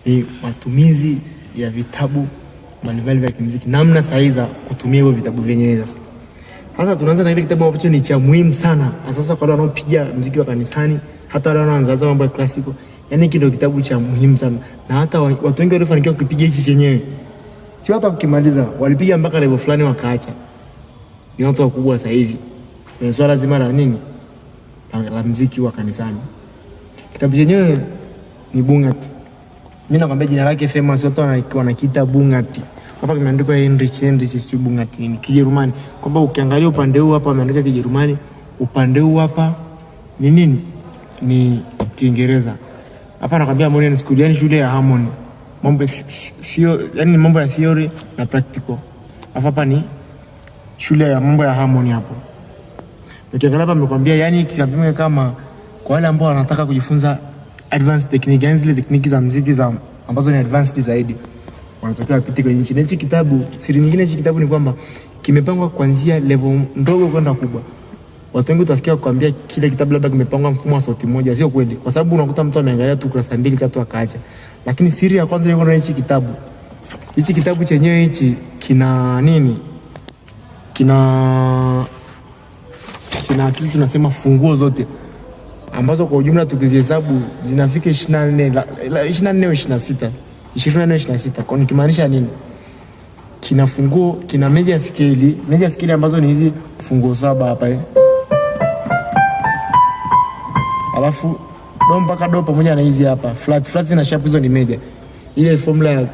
ni matumizi ya vitabu mbalimbali vya kimuziki, namna sahihi za kutumia hivyo vitabu vyenyewe. Sasa tunaanza na ile kitabu ambacho ni cha muhimu sana sasa kwa wale wanaopiga muziki wa kanisani, hata wale wanaanza mambo ya klasiko. Yaani hiki ndio kitabu cha muhimu sana, na hata watu wengi walifanikiwa kupiga hichi chenyewe, sio hata ukimaliza walipiga mpaka level fulani wakaacha. Ni watu wakubwa sasa hivi ni swala zima la nini la muziki wa kanisani. Kitabu chenyewe ni Bungati. Mimi nakwambia jina lake famous, watu wanakiita Bungati. Hapa kimeandikwa Heinrich Bungati, ni Kijerumani. Kwamba ukiangalia upande huu hapa wameandika Kijerumani, upande huu hapa ni nini? Ni Kiingereza. Hapa nakwambia Harmonium School, yani shule ya Harmony. Mambo sio, yani mambo ya theory na practical. Hapa ni shule ya mambo ya Harmony hapo. Nikiangalia hapa nimekwambia, yani kinapimwa kama kwa wale ambao wanataka kujifunza advanced technique, yani zile tekniki za muziki za ambazo ni advanced zaidi, wanatakiwa wapite kwenye nchi. Na hichi kitabu, siri nyingine hichi kitabu ni kwamba kimepangwa kuanzia level ndogo kwenda kubwa. Watu wengi utasikia kukwambia kile kitabu labda kimepangwa mfumo wa sauti moja, sio kweli. Kwa sababu unakuta mtu ameangalia tu kurasa 2 3 akaacha. Lakini siri ya kwanza iko na hichi kitabu. Hichi kitabu chenyewe hichi kina nini? Kina kitu tunasema funguo zote ambazo kwa ujumla tukizihesabu zinafika 24 au 26. 24 au 26. Kwa nikimaanisha nini? Kina funguo, kina major scale ambazo ni hizi funguo 7 hapa Alafu do mpaka do pamoja na hizi hapa flat na sharp, hizo ni major. Ile formula ya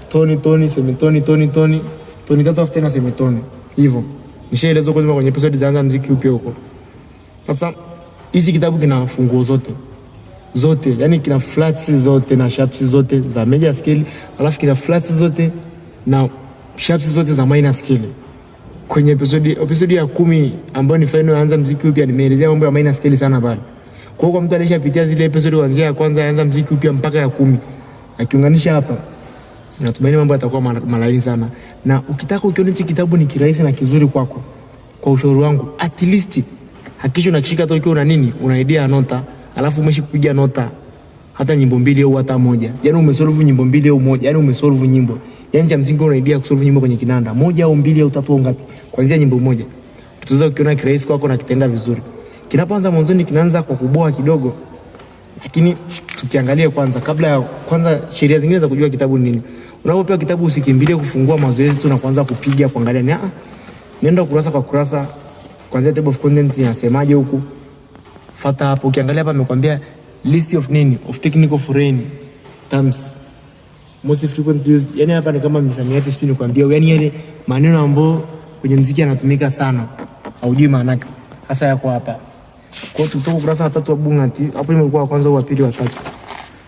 toni, semitoni, toni 3 afu tena semitoni. Hivyo nishaeleza kwenye episode za muziki upya huko. Sasa hichi kitabu kina funguo zote, yani kina flats zote na sharps zote za major scale, alafu kina flats zote na sharps zote za minor scale. Kwenye episode ya 10 ambayo ni final Anza Muziki Upya, nimeelezea mambo ya minor scale sana pale. Kwa hiyo mtu alishapitia zile episode kuanzia ya kwanza Anza Muziki Upya mpaka ya 10, akiunganisha hapa, natumaini mambo yatakuwa malaini sana. Na ukitaka ukiona hichi kitabu ni kirahisi na kizuri kwako, kwa ushauri wangu, at least hakikisha unakishika hata ukiwa una nini, una idea ya nota, alafu umeshi kupiga nota hata nyimbo 2 au hata moja. Yaani umesolve nyimbo 2 au moja, yaani umesolve nyimbo. Yaani cha msingi una idea kusolve nyimbo kwenye kinanda 1 au 2 au 3 au ngapi, kuanzia nyimbo moja. Tutaweza ukiona kirahisi kwako na kitenda vizuri. Kinapoanza mwanzoni kinaanza kwa kuboa kidogo, lakini tukiangalia kwanza sheria zingine za kujua kitabu ni nini. Unapopewa kitabu usikimbilie kufungua mazoezi tu na kuanza kupiga kuangalia nenda kurasa kwa kurasa, kwanza table of content inasemaje huku, fuata hapo. Ukiangalia hapa amekwambia list of technical foreign terms most frequently used. Yani hapa ni kama misamiati, sio nikwambia, yani yale maneno ambayo kwenye muziki yanatumika sana haujui maana yake hasa yako hapa. Kwa hiyo tutoka kurasa wa 3 wa Bungati, hapo imekuwa wa kwanza, wa pili, wa tatu.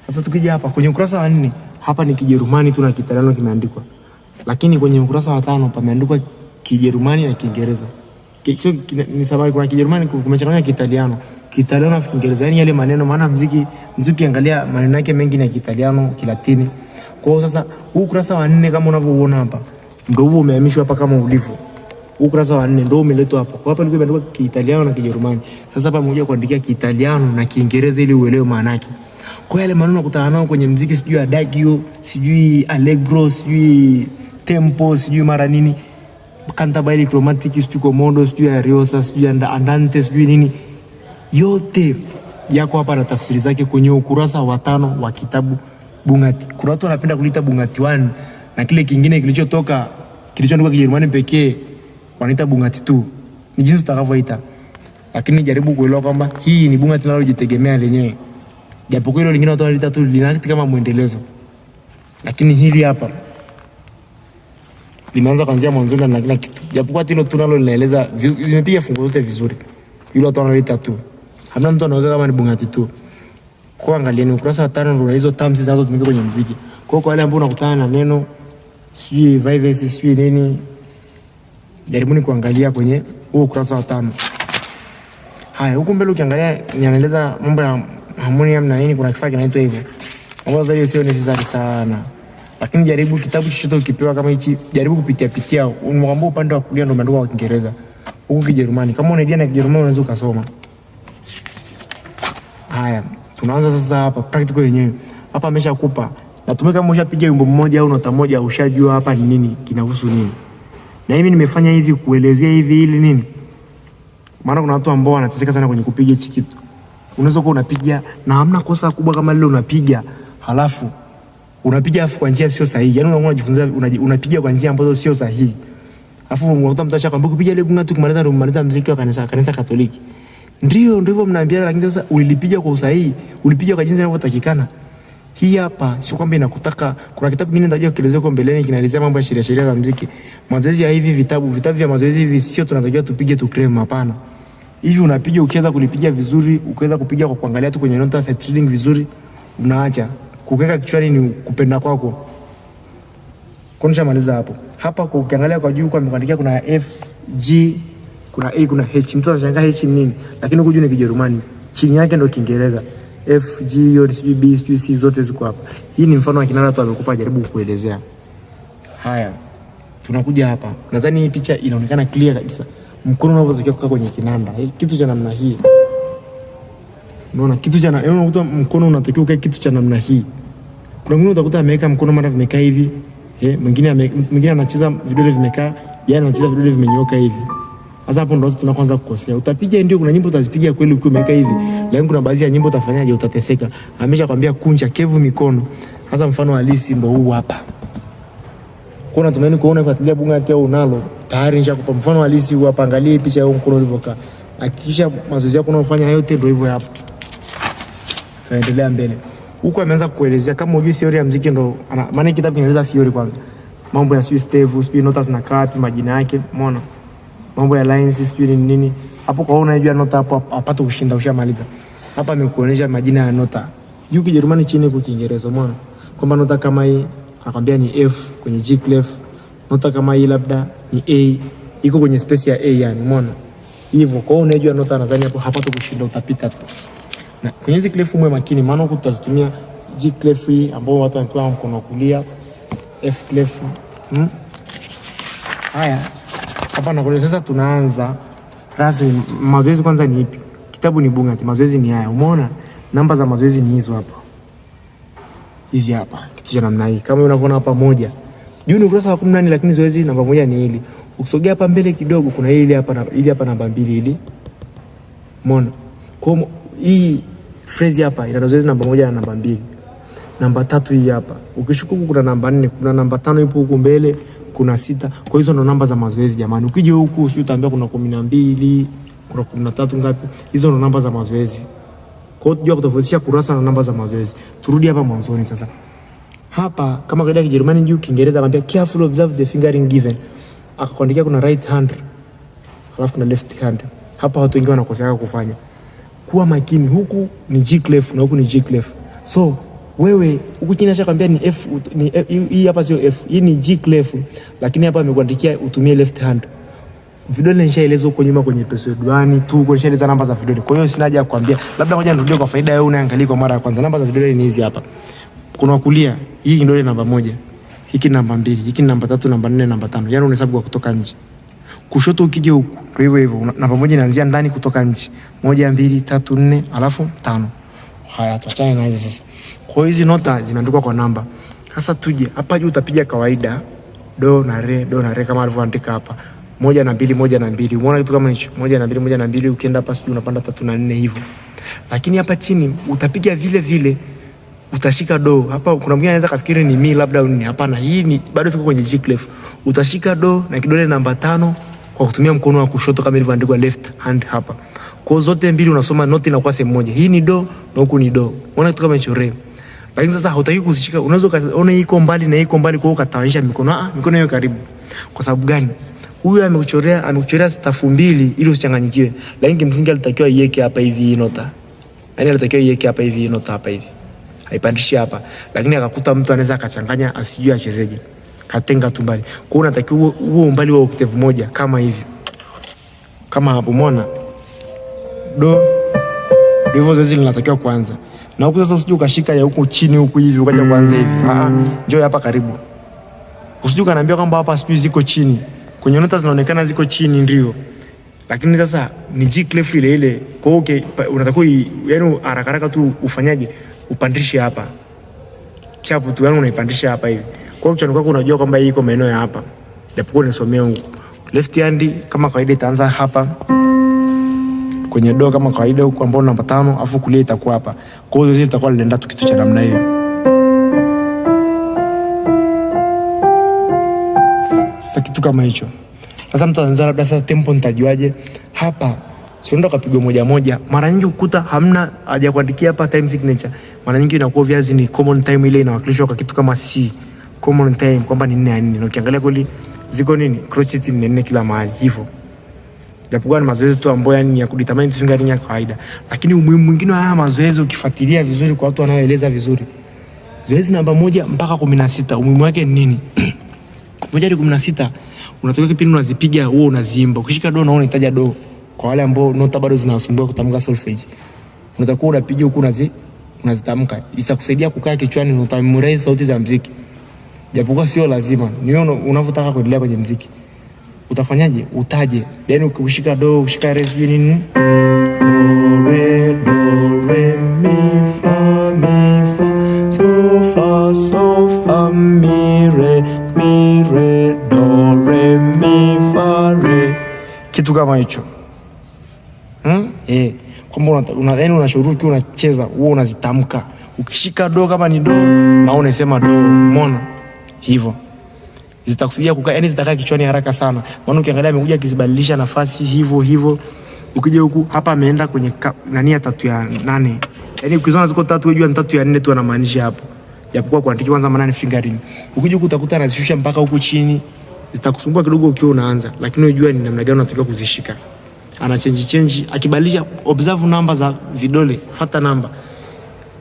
Sasa tukija hapa kwenye ukurasa wa 4, hapa ni Kijerumani tu na Kiitaliano kimeandikwa. Lakini kwenye ukurasa wa 5 pameandikwa Kijerumani na Kiingereza. Sio ni sababu kuna Kijerumani kumechanganya Kiitaliano na Kiingereza. Yani yale maneno, maana muziki angalia maneno yake mengi ni Kiitaliano, Kilatini. Kwa hiyo sasa huu ukurasa wa 4 kama unavyoona hapa ndio huo umehamishwa hapa kama ulivyo. Ukurasa wa 4 ndio umeletwa hapa. Kwa hapa ilikuwa imeandikwa Kiitaliano na Kijerumani. Sasa hapa mmoja kuandikia Kiitaliano na Kiingereza ili uelewe maana yake. Kwa yale maneno unakutana nao kwenye muziki, sijui adagio, sijui allegro, sijui tempo, sijui mara nini, cantabile chromatic, sijui comodo, sijui ariosa, sijui andante, sijui nini, yote yako hapa na tafsiri zake kwenye ukurasa wa 5 wa kitabu Bungati. Kuna watu wanapenda kulita Bungati 1 na kile kingine kilichoandikwa Kijerumani pekee wanaita Bungati 2. Ni jinsi utakavyoita. Lakini jaribu kuelewa kwamba hii ni Bungati linalojitegemea lenyewe. Japo kwa hilo lingine watu wanalita tu linakiti kama muendelezo. Lakini hili hapa limeanza kuanzia mwanzo na kila kitu. Japo kwa hilo tunalo linaeleza zimepiga fungu zote vizuri. Hilo watu wanalita tu. Hamna mtu anaweka kama ni Bungati 2. Kwa angalieni ukurasa wa 5 ndio hizo terms zinazotumika kwenye muziki. Kwa wale ambao unakutana na neno sijui vivace sijui nini, jaribuni kuangalia kwenye huo ukurasa wa 5. Haya, huko mbele ukiangalia inaeleza mambo ya harmonium na nini, kuna kifaa kinaitwa hivyo. Mambo hiyo sio necessary sana. Lakini jaribu kitabu chochote ukipewa kama hichi, jaribu kupitia. Unaomba upande wa kulia ndio umeandikwa kwa Kiingereza. Huko Kijerumani. Kama una idea na Kijerumani unaweza ukasoma. Haya, tunaanza sasa hapa practical yenyewe. Hapa ameshakupa Natumai kama ushapiga wimbo mmoja au nota moja ushajua hapa ni nini kinahusu nini. Na hivi nimefanya hivi kuelezea hivi ili nini? Maana kuna watu ambao wanateseka sana kwenye kupiga hichi kitu. Unaweza kuwa unapiga na hamna kosa kubwa kama lile unapiga halafu unapiga kwa njia sio sahihi. Yaani unajifunza unapiga kwa njia ambazo sio sahihi. Alafu unakuta mtu achakwambia kupiga ile bunga tu kumaliza muziki wa kanisa Katoliki. Ndio hivyo mnaambiana, lakini sasa ulipiga kwa usahihi, ulipiga kwa jinsi inavyotakikana. Hii hapa sio kwamba inakutaka. Kuna kitabu kingine nitaje kuelezea kwa mbeleni kinaelezea mambo ya sheria za muziki. Mazoezi ya hivi vitabu vya mazoezi hivi sio tunatakiwa tupige tu krema, hapana. Hivi unapiga ukiweza kulipiga vizuri, ukiweza kupiga kwa kuangalia tu kwenye nota sight reading vizuri, unaacha. Kuweka kichwani ni kupenda kwako. Kuonesha maliza hapo. Hapa kwa ukiangalia kwa juu kwa ameandikia kuna F, G, kuna A, kuna H. Mtu anashangaa H ni nini? Lakini huku juu ni Kijerumani. Chini yake ndio Kiingereza. F, G, hiyo B, C zote ziko hapa. Hii ni mfano wa kinara tu amekupa, jaribu kuelezea. Haya. Tunakuja hapa. Nadhani hii picha inaonekana clear kabisa. Mkono unavyotakiwa kukaa kwenye kinanda. Kitu cha namna hii. Unaona kitu cha unakuta mkono unatakiwa ukae kitu cha namna hii. Kuna mwingine utakuta ameweka mkono mara vimekaa hivi. Mwingine anacheza vidole vimekaa, yeye anacheza vidole vimenyooka hivi. Sasa hapo ndo tunaanza kukosea. Utapiga ndio, kuna nyimbo utazipiga kweli ukiwa umekaa hivi. Lakini kuna baadhi ya nyimbo utafanyaje, utateseka. Ameshakwambia kunja kevu mikono. Sasa mfano halisi ndo huu hapa. Kwa natumaini kuona kufuatilia bunga yako unalo. Tayari nishakupa mfano halisi huu hapa, angalia picha ya mkono ulivyokaa. Hakikisha mazoezi yako unayofanya yote ndio hivyo hapo. Tuendelea mbele. Huko ameanza kuelezea kama hujui theory ya muziki ndo maana kitabu kinaeleza theory kwanza. Mambo ya stave, nota zinakaa wapi, majina yake, umeona? Mambo ya lines, nini. Hapo kwa unajua nota hapo apate kushinda ushamaliza. Hapa amekuonyesha majina ya nota. Juu Kijerumani, chini kwa Kiingereza, umeona? Kwamba nota kama hii anakuambia ni F kwenye G clef. Nota kama hii labda ni A, iko kwenye space ya A yani, umeona? Hivyo kwa unajua nota nadhani hapo hapata kushinda, utapita tu. Na kwenye hizi clef mwe makini, maana huko tutazitumia G clef hii ambao watu wanatoa mkono kulia, F clef. Haya. Hapa na kwa sasa tunaanza rasmi. Mazoezi kwanza ni ipi? Kitabu ni Bungati, mazoezi ni haya. Umeona? Namba za mazoezi ni hizo hapa. Hizi hapa. Kitu cha namna hii. Kama unavyoona hapa moja. Juu ni ukurasa wa 18 lakini zoezi namba moja ni hili. Ukisogea hapa mbele kidogo kuna hili hapa namba 2 hili. Umeona? Kwa hii phrase hapa ina zoezi namba 1 na namba 2. Namba 3 hii hapa. Ukishuka huku kuna namba 4, kuna namba 5 ipo huku mbele, kuna 6. Kwa hizo ndo namba za mazoezi jamani. Ukija huku usitaambia kuna 12, kuna 13 ngapi? Hizo ndo namba za mazoezi. Kwa hiyo tujua kutofautisha kurasa na namba za mazoezi. Turudi hapa mwanzoni sasa. Hapa kama kaida ya Kijerumani juu Kiingereza anambia careful observe the fingering given. Akakuandikia kuna right hand, alafu kuna left hand. Hapa watu wengi wanakosea kufanya. Kuwa makini, huku ni G clef na huku ni G clef. So wewe huku chini ashakwambia ni F, ni hii hapa sio F, hii ni G clef, lakini hapa amekuandikia utumie left hand. Vidole nishaeleza huko nyuma kwenye episode 1 tu, kwa nishaeleza namba za vidole. Kwa hiyo sina haja ya kukwambia. Labda ngoja nirudie kwa faida wewe unaangalia kwa mara ya kwanza. Namba za vidole ni hizi hapa. Kuna kulia, hii kidole namba 1. Hiki namba 2, hiki namba 3, namba 4, namba 5. Yaani unahesabu kwa kutoka nje. Kushoto ukija huku, ndio hivyo. Namba 1 inaanzia ndani kutoka nje. 1 2 3 4 alafu 5. Haya, tuachane na hizo sasa. Kwa hizi nota zimeandikwa kwa namba. Sasa tuje hapa juu utapiga kawaida do na re kama alivyoandika hapa. 1 na 2 1 na 2. Umeona kitu kama hicho? 1 na 2 1 na 2, ukienda hapa sio unapanda 3 na 4 hivyo. Lakini hapa chini utapiga vile vile, utashika do. Hapa kuna mwingine anaweza kafikiri ni mi labda ni hapana, hii ni bado tuko kwenye G clef. Utashika do na kidole namba 5 kwa kutumia mkono wa kushoto kama ilivyoandikwa left hand hapa. Kwa zote mbili unasoma noti na kwa sehemu moja. Hii ni do na huku ni do. Unaona kitu kama hicho re. Lakini sasa hutaki kuzishika. Unaweza ukaona iko mbali na iko mbali, kwa hiyo ukatawanisha mikono. Mikono hiyo karibu. Kwa sababu gani? Huyu amekuchorea stafu mbili ili usichanganyikiwe. Lakini kimsingi alitakiwa iweke hapa hivi hii nota. Yaani alitakiwa iweke hapa hivi hii nota hapa hivi. Haipandishi hapa. Lakini akakuta mtu anaweza akachanganya asijue achezeje. Katenga tu mbali. Kwa hiyo unatakiwa huo umbali wa octave moja kama hivi. Kama hapo umeona? Do. Ndivyo zoezi linatakiwa kuanza. Na huko sasa usije ukashika ya huko chini huko hivi ukaja kuanza hivi. Njoo hapa karibu. Usije ukaniambia kwamba hapa sijui ziko chini. Kwenye nota zinaonekana ziko chini ndio. Lakini sasa ni G clef ile ile. Kwa hiyo unatakiwa yaani haraka haraka tu ufanyaje? Upandishe hapa. chapu tu, yani unaipandisha hapa hivi. Kwa hiyo kichwani kwako unajua kwamba hii iko maeneo ya hapa. Japokuwa nisomea huko. Left hand kama kawaida itaanza hapa kwenye do kama kawaida huko ambao namba 5, afu kulia itakuwa hapa. Kwa hiyo zoezi litakuwa linaenda tu kitu cha namna hiyo. Sasa kitu kama hicho. Sasa mtu anaanza labda sasa tempo nitajuaje? Hapa siondoka kapigwa moja moja. Mara nyingi ukuta hamna haja kuandikia hapa time signature. Mara nyingi inakuwa viazi ni common time, ile inawakilishwa kwa kitu kama C. Common time kwamba ni 4/4. Na ukiangalia kweli ziko nini? Crochet ni 4 kila mahali hivyo. Japokuwa ni mazoezi tu ambayo yani ya kudetermine fingering ya kawaida. Lakini umuhimu mwingine wa haya mazoezi ukifuatilia vizuri kwa watu wanaoeleza vizuri. Zoezi namba 1 mpaka 16 umuhimu wake ni nini? 1 hadi 16 unatoka kipindi unazipiga huo unaziimba. Ukishika do unaona unahitaji do. Kwa wale ambao nota bado zinawasumbua kutamka solfege. Unatakuwa unapiga huku unazitamka. Itakusaidia kukaa kichwani na utamemorize sauti za muziki. Japokuwa sio lazima. Ni wewe unavyotaka kuendelea kwenye muziki. Utafanyaje? Utaje. Yaani ukishika do, ukishika re nini? Do re mi fa so fa mi re do re mi fa re. Kitu kama hicho. Kwamba unashauri tu unacheza, wewe unazitamka. Ukishika do kama ni do, na unasema do, umeona? Hivyo. Zitakusaidia kukaa, yani zitakaa kichwani haraka sana. Maana ukiangalia amekuja akizibadilisha nafasi hivyo. Ukija huku hapa ameenda kwenye nani ya 3 ya 8. Yaani ukiziona ziko 3 unajua ni 3 ya 4 tu anamaanisha hapo. Japokuwa kuandika kwanza maana ni fingering. Ukija huku utakuta anazishusha mpaka huku chini. Zitakusumbua kidogo ukiwa unaanza, lakini unajua ni namna gani unatakiwa kuzishika. Ana change akibadilisha, observe namba za vidole, fuata namba.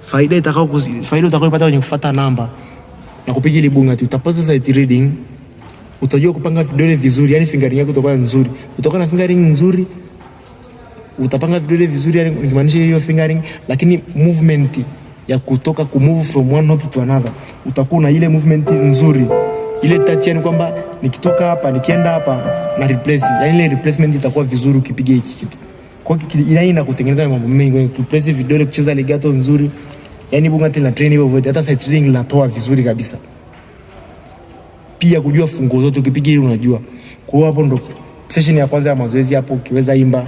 Faida utakayopata kwenye kufuata namba na kupiga ile bunga tu, utapata sight reading. Utajua kupanga vidole vizuri, yani fingering yako itakuwa nzuri. Utakuwa na fingering nzuri, utapanga vidole vizuri, yani nikimaanisha hiyo fingering, lakini movement ya kutoka move from one note to another, utakuwa na ile movement nzuri. Ile touch yani kwamba nikitoka hapa nikienda hapa na replace, yani ile replacement itakuwa vizuri ukipiga hiki kitu. Kwa hiyo ina kutengeneza mambo mengi, kuplace vidole, kucheza legato nzuri. Yani bunga tena train hivyo vote, hata sight reading linatoa vizuri kabisa. Pia kujua fungo zote ukipiga ile unajua. Kwa hiyo hapo ndo session ya kwanza ya mazoezi hapo, ukiweza imba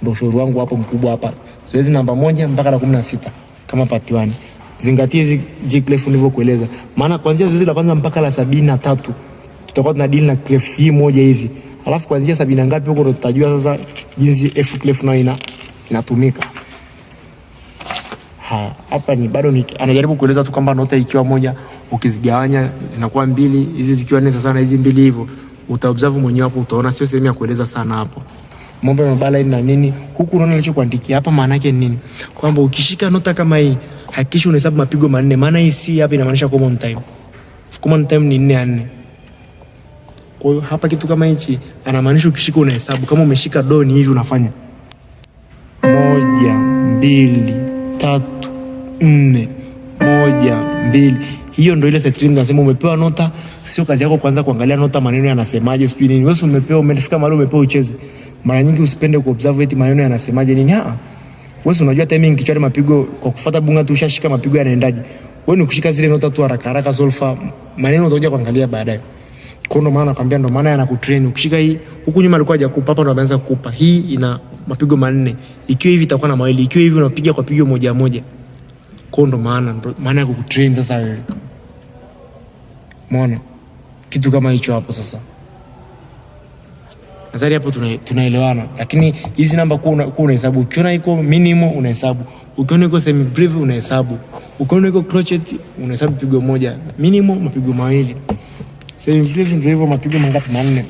ndo ushauri wangu hapo mkubwa hapa. Zoezi namba 1 mpaka la 16 kama part 1. Zingatie hizi G-clef nilivyokueleza. Maana kuanzia zoezi la kwanza mpaka la 73 tutakuwa tuna deal na clef hii moja hivi. Alafu kuanzia 70 ngapi huko ndo tutajua sasa jinsi F clef nayo inatumika. Hapa ni bado anajaribu kueleza tu kwamba nota ikiwa moja ukizigawanya zinakuwa 2, hizi zikiwa 4 sasa na hizi 2 hivyo. Utaobserve mwenyewe hapo, utaona sio sehemu ya kueleza sana hapo. Mambo ya mabala na nini huku unaona nilichokuandikia hapa maana yake nini? Kwamba ukishika nota kama hii hakikisha unahesabu mapigo 4. Maana hii C hapa inamaanisha common time. Common time ni 4/4. Kwa hiyo hapa kitu kama hichi anamaanisha ukishika unahesabu. Kama umeshika do ni hivi unafanya 1 2 3 4 1 2. Hiyo ndio ile sight reading tunasema umepewa nota, sio kazi yako kwanza kuangalia nota maneno yanasemaje sijui nini. Wewe umepewa, umefika mahali umepewa ucheze. Mara nyingi usipende kuobserve eti maneno yanasemaje nini. Wewe unajua timing kichwani mapigo kwa kufuata bunga tu ushashika mapigo yanaendaje. Wewe ni kushika zile nota tu haraka solfa, maneno utakuja kuangalia baadaye. Kwa ndo maana nakwambia, ndo maana yanakutrain. Ukishika hii huku nyuma alikuwa hajakupa, hapa ndo ameanza kukupa. Hii ina mapigo 4. Ikiwa hivi itakuwa na mawili, ikiwa hivi unapiga kwa pigo moja. Kwa ndo maana ya kukutrain sasa wewe. Umeona? Kitu kama hicho hapo sasa. Nadhani hapo tunaelewana. Lakini hizi namba kwa unahesabu. Ukiona iko minimum unahesabu. Ukiona iko semi brief unahesabu. Ukiona iko crochet unahesabu pigo moja. Minimum mapigo 2. Semi brief ndio hivyo mapigo mangapi? 4.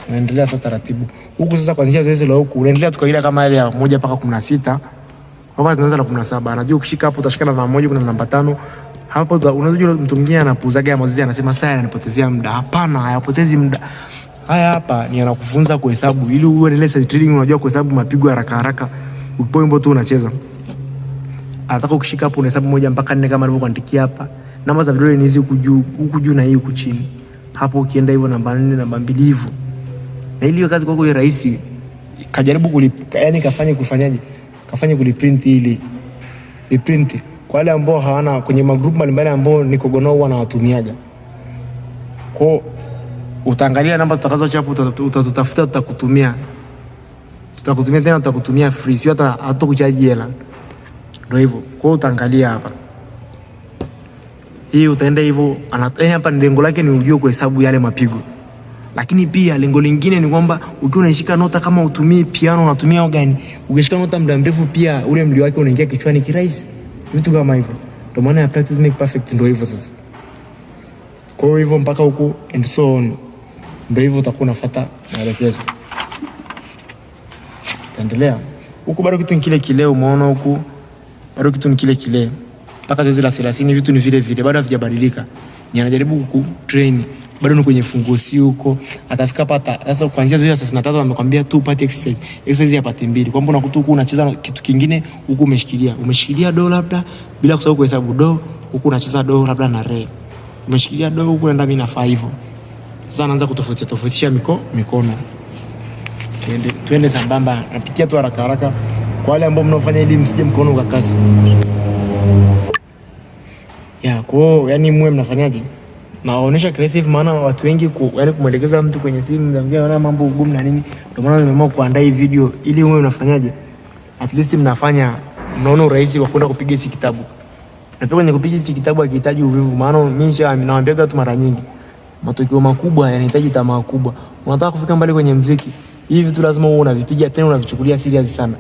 Unaendelea sasa taratibu. Huku sasa kuanzia zoezi la huku unaendelea tukaila kama ile ya 1 mpaka 16. Hapa tunaanza na 17. Anajua ukishika hapo utashika na namba 1 kuna namba 5. Hapo unajua mtu mwingine anapuuzaga ya mazoezi anasema sasa yananipotezea muda. Hapana, hayapotezi muda. Haya hapa ni anakufunza kuhesabu ili uendelee sight reading, unajua kuhesabu mapigo haraka. Ukipo wimbo tu unacheza. Anataka ukishika hapo unahesabu 1 mpaka 4 kama alivyokuandikia hapa. Namba za vidole ni hizi huku juu na hii huku chini. Hapo ukienda hivyo namba 4 namba 2 hivyo. Na ile kazi kwako ni rahisi. Kajaribu yani kafanye kuliprint ili reprint. Kwa wale ambao hawana kwenye magroup mbalimbali ambao niko gono huwa nawatumiaga. Kwa utaangalia namba tutakazo hapo, utatutafuta, tutakutumia tena, tutakutumia free, sio hata hatakuchaji hela. Ndio hivyo. Kwa utaangalia hapa. Hii utaenda hivyo, hapa lengo lake ni ujue kuhesabu yale mapigo. Lakini pia lengo lingine ni kwamba ukiwa unashika nota, kama utumii piano unatumia organ, ukishika nota muda mrefu pia ule mlio wake unaingia kichwani kirahisi. Vitu kama hivyo. Ndio maana ya practice make perfect, ndio hivyo sasa. Kwa hivyo mpaka huko and so on. Ndio hivyo utakuwa unafuata maelekezo. Taendelea. Huko bado kitu ni kile kile, umeona huko. Bado kitu ni kile kile. Mpaka zoezi la 30 vitu ni vile vile, bado havijabadilika. Ni anajaribu kutrain, bado ni kwenye fungusi huko. Atafika pata sasa kuanzia zoezi la 33 amekwambia tu upate exercise. Exercise ya pate mbili. Kwamba unakuta huko unacheza kitu kingine, huko umeshikilia do labda bila kusahau kuhesabu do, huko unacheza do labda na re. Umeshikilia do huko nenda mimi nafaa hivyo. Sasa anaanza kutofautisha mikono. Tuende sambamba. Napikia tu haraka kwa wale ambao mnaofanya ili msije mkono ukakasi. Kwa yani mwe mnafanyaje? Naonyesha creative, maana watu wengi yani kumwelekeza mtu kwenye simu mnaongea wana mambo ugumu na nini. Ndio maana nimeamua kuandaa hii video ili mwe mnafanyaje? At least mnaona urahisi wa kwenda kupiga hichi kitabu. Na pia kwenye kupiga hichi kitabu hakihitaji uvivu, maana mimi nawaambia watu mara nyingi matokeo makubwa yanahitaji tamaa kubwa. Unataka kufika mbali kwenye muziki, hivi vitu lazima uwe unavipiga tena unavichukulia serious sana.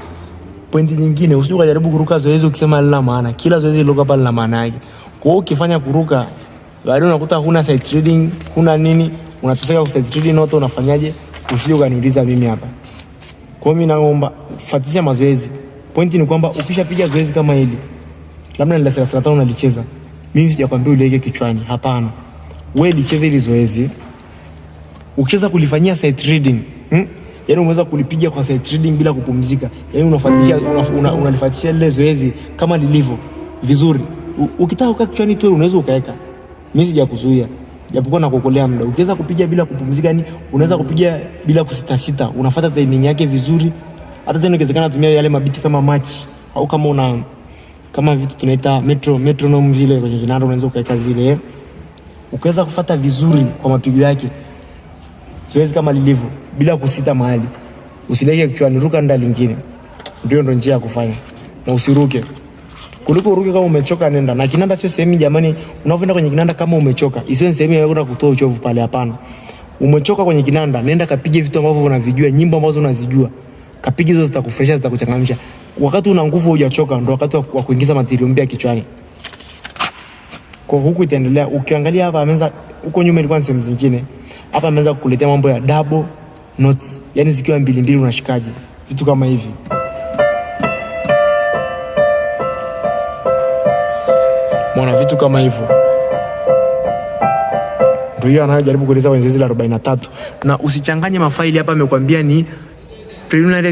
Pointi nyingine, usije kujaribu kuruka zoezi ukisema lina maana. Kila zoezi liloka pale lina maana yake. Kwa hiyo ukifanya kuruka, baadaye unakuta huna sight reading, huna nini, unateseka kwa sight reading note, unafanyaje? Usije ukaniuliza mimi hapa. Kwa hiyo mimi naomba fuatisha mazoezi. Pointi ni kwamba ukishapiga zoezi kama hili, labda ni la 35 unalicheza. Mimi sijakwambia uliweke kichwani, hapana. Wewe licheze ile zoezi. Ukicheza kulifanyia sight reading, yaani unaweza kulipiga kwa sight reading bila kupumzika. Yaani unalifuatisha ile zoezi kama lilivyo vizuri. Ukitaka kukaa kichwani tu unaweza ukaweka. Mimi sijakuzuia. Japokuwa nakukolea muda. Ukiweza kupiga bila kupumzika, yani unaweza kupiga bila kusita. Unafuata timing yake vizuri. Hata tena ikiwezekana tumia yale mabiti kama match au kama vitu tunaita metronome vile kwenye kinanda, unaweza ukaweka zile. Ukiweza kufuata vizuri kwa mapigo yake, zoezi kama lilivyo bila kusita mahali. Usileke kichwani, ruka nda lingine. Ndio njia ya kufanya. Na usiruke. Kuliko uruke kama umechoka, nenda. Na kinanda sio sehemu jamani, unapoenda kwenye kinanda kama umechoka, isiwe sehemu ya kwenda kutoa uchovu pale, hapana. Umechoka kwenye kinanda, nenda kapige vitu ambavyo unavijua, nyimbo ambazo unazijua. Kapige hizo, zitakufresha, zitakuchangamsha. Wakati una nguvu hujachoka, ndio wakati wa kuingiza material mpya kichwani. Kwa huku itaendelea. Ukiangalia hapa ameanza huko nyuma ilikuwa ni sehemu zingine. Hapa ameanza kukuletea mambo ya double notes, yani zikiwa mbili unashikaje. Vitu kama hivi. Mwana vitu kama hivyo. Ndio hiyo anajaribu kueleza kwenye zoezi la 43. Na usichanganye mafaili hapa, amekwambia ni preliminary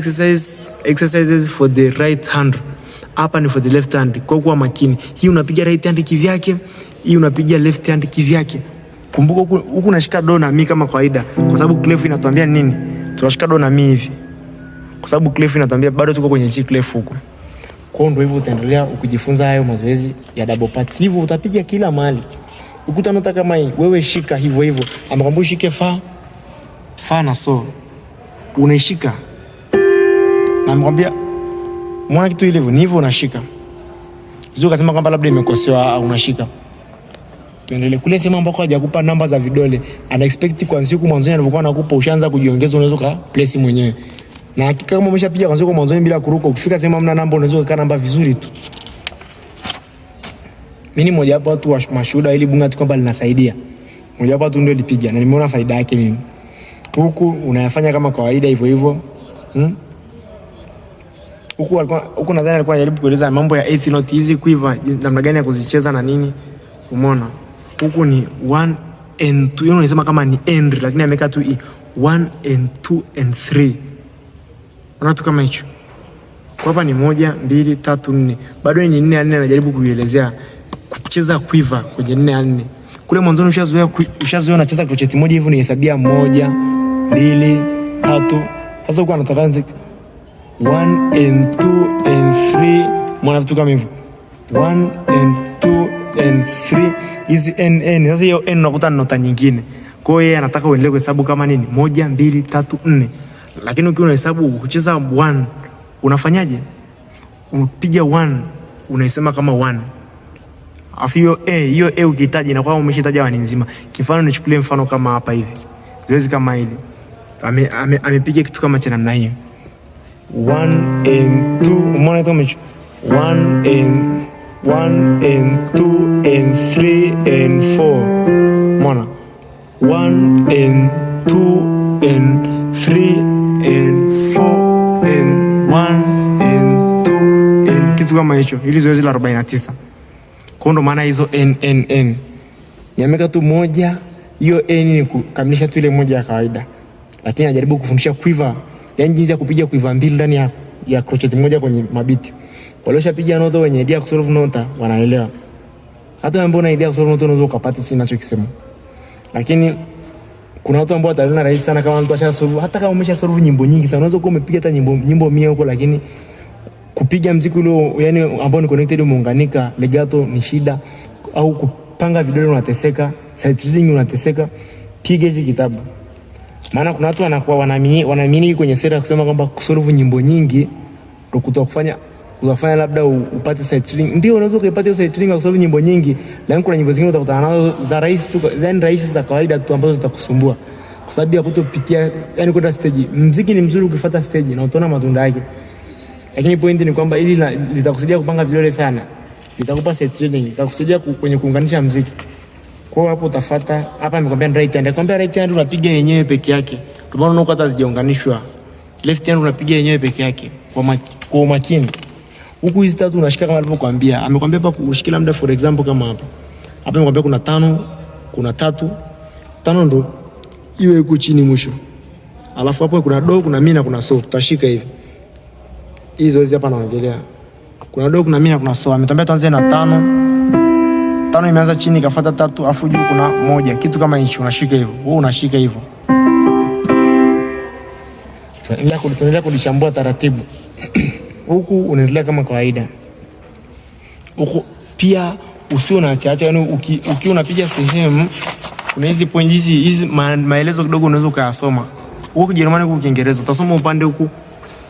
exercises for the right hand. Hapa ni for the left hand. Kwa kuwa makini. Hii unapiga right hand kivyake, hii unapiga left hand kivyake. Kumbuka huku unashika do na mi kama kawaida. Kwa sababu clef inatuambia nini? Tunashika do na mi hivi. Kwa sababu clef inatuambia bado tuko kwenye G clef huko. Kwa ndio hivyo utaendelea ukijifunza hayo mazoezi ya double part. Hivyo utapiga kila mahali. Ukuta nota kama hii, wewe shika hivyo. Amekwambia ushike fa na so. Unaishika. Na amekwambia mwana kitu ilivyo, ni hivyo unashika. Sio kasema kwamba labda imekosewa, unashika. Tuendelee. Kule sema ambako hajakupa namba za vidole, ana expect kwa siku mwanzoni alivyokuwa anakupa ushaanza kujiongeza, unaweza ka place mwenyewe. Na hakika kama umeshapiga kwa siku mwanzoni bila kuruka, ukifika sema hamna namba, unaweza kukaa namba vizuri tu. Mimi ni mmoja wapo watu wa mashuhuda ili bunga tu kwamba linasaidia. Mmoja wapo watu ndio lipiga na nimeona faida yake mimi. Huku unayafanya kama kawaida hivyo. Huku nadhani alikuwa anajaribu kueleza mambo ya eighth note hizi quiver, namna gani ya kuzicheza na nini. Umeona? Huku ni 1 and 2. Yeye anasema kama ni end lakini ameweka tu 1 and 2 and 3. Unaona tu kama hicho. Kwa hapa ni 1 2 3 4. Bado ni 4 4, anajaribu kuielezea kucheza quiver kwenye 4 4. Kule mwanzoni ushazoea unacheza crochet moja hivi unahesabia 1 2 3. Sasa huko anataka 1 and 2 and 3. Mwana vitu kama hivyo. 1 and 2 and 3. Hizi n. Sasa hiyo n unakuta ni nota nyingine. Kwa hiyo yeye anataka uendelee kuhesabu kama nini? 1 2 3 4. Lakini ukiwa unahesabu ukicheza 1 unafanyaje? Unapiga 1 unaisema kama 1. Afu hiyo a ukihitaji inakuwa umeshitaja wani nzima. Kifano nichukulie mfano kama hapa hivi. Zoezi kama hili. Amepiga kitu kama cha namna hiyo. 1 and 2. Umeona hiyo 1 and 2 and 3 and 4. Umeona? 1 and 2 and 3 and 4 and 1 and 2 and kitu kama hicho. Hili zoezi la 49. Kwa ndo maana hizo n yameka tu moja. Hiyo n ni kukamilisha tu ile moja ya kawaida, lakini anajaribu kufundisha quiver, yani jinsi ya kupiga quiver mbili ndani ya crochet moja kwenye mabiti. Walioshapiga nota wenye idea kusolve nota wanaelewa. Hata ambao una idea kusolve nota unaweza ukapata chini ninachokisema. Lakini kuna watu ambao wataona rahisi sana kama mtu asha solve, hata kama umesha solve nyimbo nyingi sana unaweza kuwa umepiga hata nyimbo 100 huko, lakini kupiga muziki ule yani ambao ni connected umeunganika legato ni shida, au kupanga vidole unateseka, sight reading unateseka. Piga hizi kitabu. Maana kuna watu wanakuwa wanaamini kwenye sera kusema kwamba kusolve nyimbo nyingi ndio kutokufanya labda upate sight reading. Ndio unaweza kupata sight reading kwa kusolve nyimbo nyingi, lakini kuna nyimbo zingine utakutana nazo za rahisi tu, yani rahisi za kawaida tu ambazo zitakusumbua kwa sababu ya kutopitia yani kwenda stage. Muziki ni mzuri ukifuata stage na utaona matunda yake. Lakini point ni kwamba ili litakusaidia kupanga vidole sana. Litakupa sight reading, litakusaidia kwenye kuunganisha muziki. Kwa hapo utafuata, hapa nimekwambia right hand. Nimekwambia right hand unapiga yenyewe peke yake. Kwa maana unakuwa hata hazijaunganishwa. Left hand unapiga yenyewe peke yake kwa umakini. Huku hizi tatu unashika kama alivyokuambia. Amekwambia hapa kushikilia muda, for example kama hapa. Hapa amekwambia kuna 5, kuna 3. 5 ndo iwe huko chini mwisho. Alafu hapo kuna do, kuna mi na kuna so. Tutashika hivi. Hizo hizi hapa naongelea. Kuna do, kuna mi na kuna so. Ametambia tuanze na 5. 5 imeanza chini ikafuata 3, afu juu kuna 1. Kitu kama hicho unashika hivyo. Wewe unashika hivyo. Tunaendelea kulichambua taratibu. Huku unaendelea kama kawaida. Huku pia usio na chaacha, yani ukiwa unapiga sehemu kuna hizi point hizi maelezo kidogo unaweza ukayasoma. Huku Kijerumani kwa Kiingereza utasoma upande huku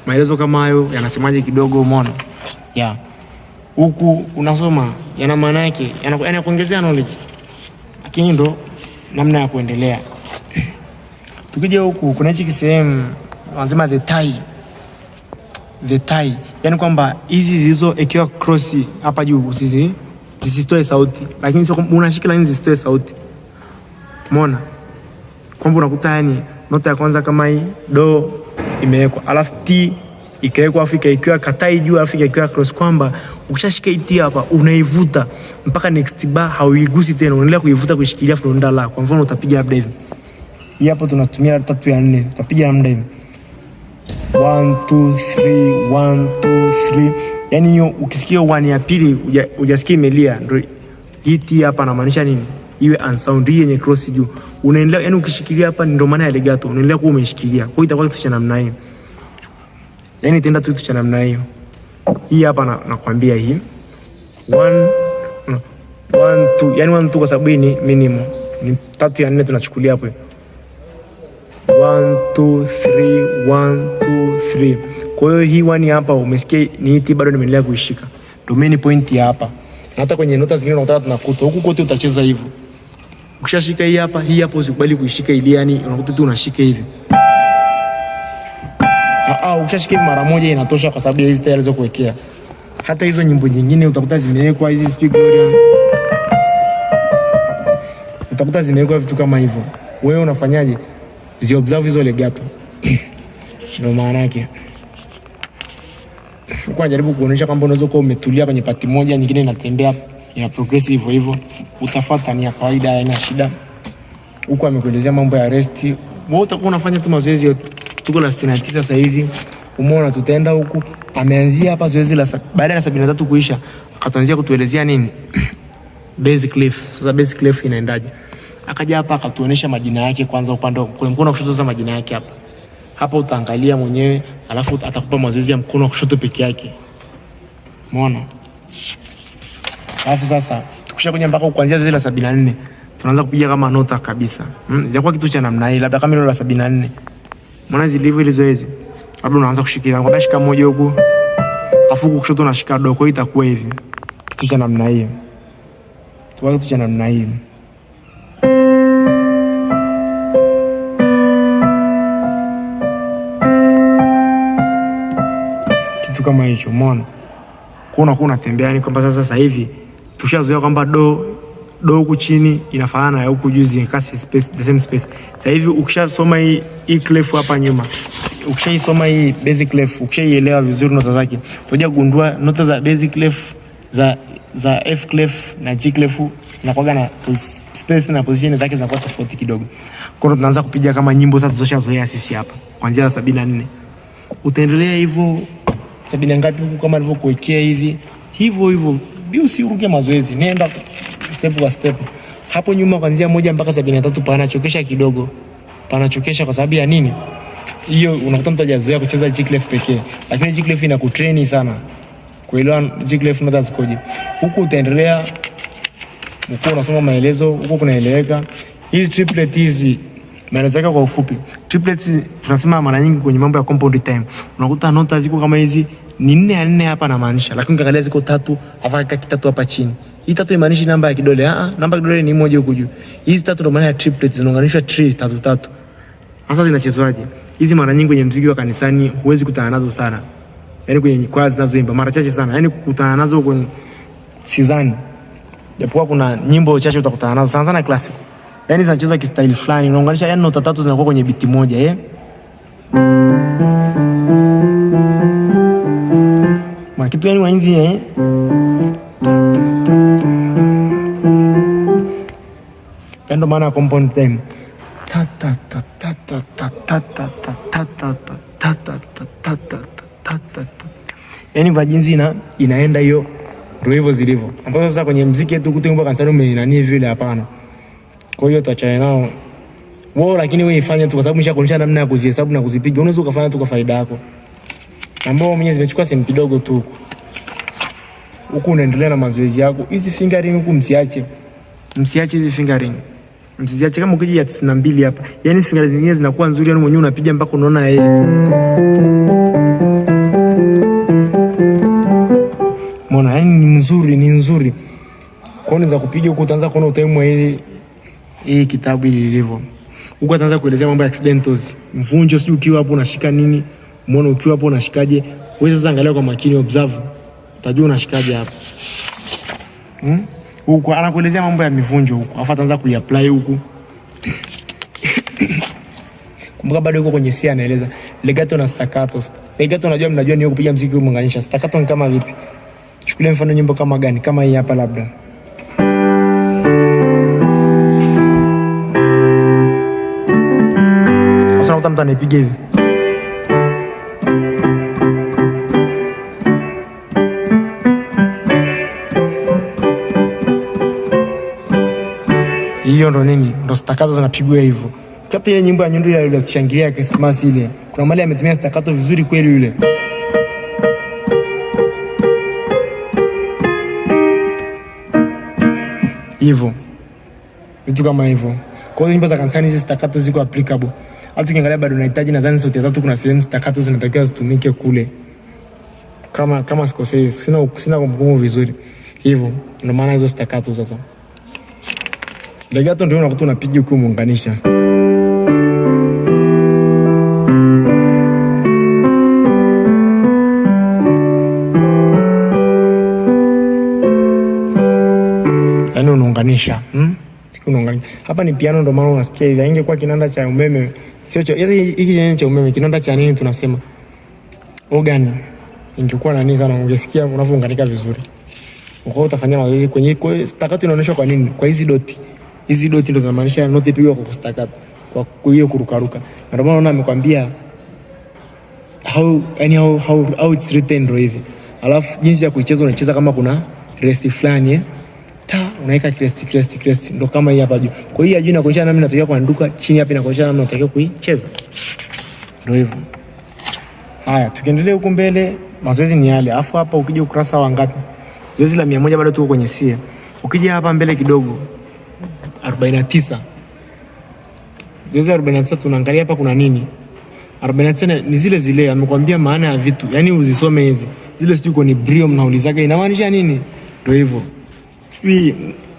maelezo kama hayo yanasemaje kidogo, umeona? Yeah. Huku unasoma yana maana yake, yanakuongezea knowledge. Lakini ndo namna ya kuendelea. Tukija huku kuna hichi kisehemu wanasema the tie. Yani kwamba hizi zilizo ekiwa cross hapa juu zisitoe sauti. Lakini sio unashika lakini zisitoe sauti. Umeona? Kwamba unakuta yani nota ya kwanza kama hii do imewekwa, alafu T ikawekwa, Afrika ikiwa katai juu, Afrika ikiwa cross, kwamba ukishashika hii hapa unaivuta mpaka next bar hauigusi tena, unaendelea kuivuta kushikilia afu unaenda la. Kwa mfano utapiga labda hivi. Hii hapo tunatumia 3 ya 4. Utapiga labda hivi. 1 2 3 1 2 3. Yani hiyo ukisikia 1 ya pili hujasikia imelia, ndio hii T hapa inamaanisha nini? Iwe unsound hii yenye cross juu. Unaendelea yani ukishikilia hapa ndio maana ya legato. Unaendelea kuwa umeshikilia. Kwa hiyo itakuwa kitu cha namna hiyo. Yani tenda tu kitu cha namna hiyo. Hii hapa nakwambia hii 1 2, yani 1 2 kwa sababu ni minimum. Ni 3 ya 4 tunachukulia hapo. 1 2 3 1 2 3. Kwa hiyo hii 1 hapa umesikia ni hiti bado nimeendelea kuishika. Ndio main point ya hapa. Hata kwenye nota zingine unataka tunakuta huku kote utacheza hivyo. Ukishashika hii hapa usikubali kuishika ili yani unakuta tu unashika hivi. Ukishashika hivi mara moja inatosha kwa sababu ya hizi tayari zilizokuwekea. Hata hizo nyimbo nyingine utakuta zimewekwa hizi speak Gloria. Utakuta zimewekwa vitu kama hivyo. Wewe unafanyaje? Observe hizo legato. Ndio maana yake. Kwa jaribu kuonyesha kwamba unaweza kuwa umetulia kwenye pati moja, nyingine inatembea ya progressive hivyo. Utafuata ni ya kawaida, haina shida. Huko amekuelezea mambo ya rest. Wewe utakuwa unafanya tu mazoezi yote. Tuko la 69 sasa hivi. Umeona tutaenda huku. Ameanzia hapa zoezi la baada ya 73 kuisha, akatuanzia kutuelezea nini? Basic clef. Sasa basic clef inaendaje? Akaja hapa akatuonesha majina yake kwanza upande wa mkono wa kushoto. Sasa majina yake hapa. Hapa utaangalia mwenyewe, alafu atakupa mazoezi ya mkono wa kushoto peke yake. Umeona? Alafu sasa tukishakuja mpaka kuanzia zoezi la 74 tunaanza kupiga kama nota kabisa. Itakuwa kitu cha namna hii, labda kama ile la 74. Mbona zilivyo ile zoezi? Labda unaanza kushikilia, kwamba shika moja huku. Afu huku kushoto unashika do, kwa hiyo itakuwa hivi. Kitu cha namna hii. Tuwa kitu cha namna hii. Kitu kama hicho, umeona? Kuna unatembea, yani kwamba sasa hivi tushazoea kwamba do huku chini inafanana na huku juu zinakaa space, the same space. Sasa hivi ukishasoma hii clef hapa nyuma, ukishaisoma hii basic clef, ukishaielewa vizuri nota zake, utakuja kugundua nota za basic clef za F clef na G clef zinakuwa na space na position zake zinakuwa tofauti kidogo. Kwa hiyo tunaanza kupiga kama nyimbo sasa tulizoshazoea sisi hapa kuanzia 74. Utaendelea hivyo 70 ngapi huko kama nilivyokuwekea hivi. Hivyo bio usiruke mazoezi. Nenda step by step. Hapo nyuma kuanzia 1 mpaka 73 panachokesha kidogo. Panachokesha kwa sababu ya nini? Hiyo unakuta mtu hajazoea kucheza G clef pekee. Lakini G clef inakutrain sana. Kuelewa G clef nota zikoje. Huku utaendelea huko unasoma maelezo, huko kunaeleweka. Hizi triplet hizi maelezo yake kwa ufupi. Triplets tunasema mara nyingi kwenye mambo ya compound time. Unakuta nota ziko kama hizi ni 4 hapa na maanisha, lakini ukiangalia ziko 3, afaka kitatu hapa chini. Hii 3 imaanishi namba ya kidole. Namba ya kidole ni moja huko juu. Hizi 3 ndio maana ya triplets, zinaunganishwa 3. Sasa zinachezwaje? Hizi mara nyingi kwenye muziki wa kanisani huwezi kutana nazo sana. Yaani kwenye kwaya zinazoimba mara chache sana. Yaani kukutana nazo kwenye sizani. Japokuwa kuna nyimbo chache utakutana nazo sana classic. Yaani zinachezwa kistyle fulani, unaunganisha yani nota 3 zinakuwa kwenye biti moja, Ma kitu yani wainzi Endo maana compound time. Yaani kwa jinsi inaenda hiyo ndio hivyo zilivyo. Ambapo sasa kwenye muziki wetu kutoka kanisani umenani vile hapana. Kwa hiyo tuachane nao. Wao lakini wewe ifanye tu kwa sababu nishakuonyesha namna ya kuzihesabu na kuzipiga. Unaweza ukafanya tu kwa faida yako. Ambao mwenyewe zimechukua sehemu kidogo tu. Huku unaendelea na mazoezi yako. Hizi fingering huku msiache. Msiache hizi fingering. Msiache kama ukija ya 92 hapa. Yaani fingering zingine zinakuwa nzuri, yani mwenyewe unapiga mpaka unaona Mbona yani ni nzuri. Kwa nini za kupiga huko utaanza kuona utaimu wa hii kitabu ilivyo. Huko utaanza kuelezea mambo ya accidentals. Mvunjo si ukiwa hapo unashika nini? Umeona ukiwa hapo unashikaje? Wewe sasa angalia kwa makini, observe. Utajua unashikaje hapo. Huko anakuelezea mambo ya mivunjo huko. Afa ataanza kuiapply huko. Kumbuka bado yuko kwenye C anaeleza legato na staccato. Legato mnajua ni kupiga muziki umeunganisha. Staccato ni kama vipi? Chukulia mfano nyimbo kama gani? Kama hii hapa labda. Sasa unakuta mtu anapiga hivi. Hiyo ndo nini? Ndo staccato zinapigwa hivyo. Kati ya nyimbo ya Nyundo ile tushangilia Christmas ile. Kuna mali ametumia staccato vizuri kweli yule. Hivyo. Vitu kama hivyo. Kwa hiyo nyimbo za kanisani hizi staccato ziko applicable. Hata ukiangalia bado unahitaji nadhani sauti ya 3 kuna sehemu staccato zinatakiwa zitumike kule. Kama sikosei, sina kumbukumbu vizuri. Hivyo ndio maana hizo staccato sasa. Legato ndio unakuta unapiga ukiwa umeunganisha. Yaani unaunganisha. Unaunganisha. Hapa ni piano ndio maana unasikia hivi. Ingekuwa kinanda cha umeme, sio cha hiki cha umeme, kinanda cha nini tunasema? Organ. Ingekuwa nani sana ungesikia unavyounganika vizuri. Ukao utafanya mazoezi kwenye staccato inaonyeshwa kwa nini? Kwa hizi doti. Hizi doti ndo zinamaanisha note ipigwa kwa staccato, kwa hiyo kurukaruka. Na ndio maana amekwambia how it's written ndio hivi. Alafu jinsi ya kuicheza unacheza kama kuna rest fulani unaweka crest ndo kama hii hapa juu. Kwa hiyo juu inakuonyesha namna unatakiwa kuanduka, chini hapa inakuonyesha namna unatakiwa kuicheza. Ndio hivyo. Haya, tukiendelea huko mbele mazoezi ni yale. Alafu hapa ukija ukurasa wa ngapi? Zoezi la 100 bado tuko kwenye C. Ukija hapa mbele kidogo 49. Zoezi la 49 tunaangalia hapa kuna nini? 49 ni zile zile amekwambia maana ya vitu. Yaani uzisome hizi. Zile sijui kwa ni brio mnaulizaga inamaanisha nini? Ndio hivyo. Sui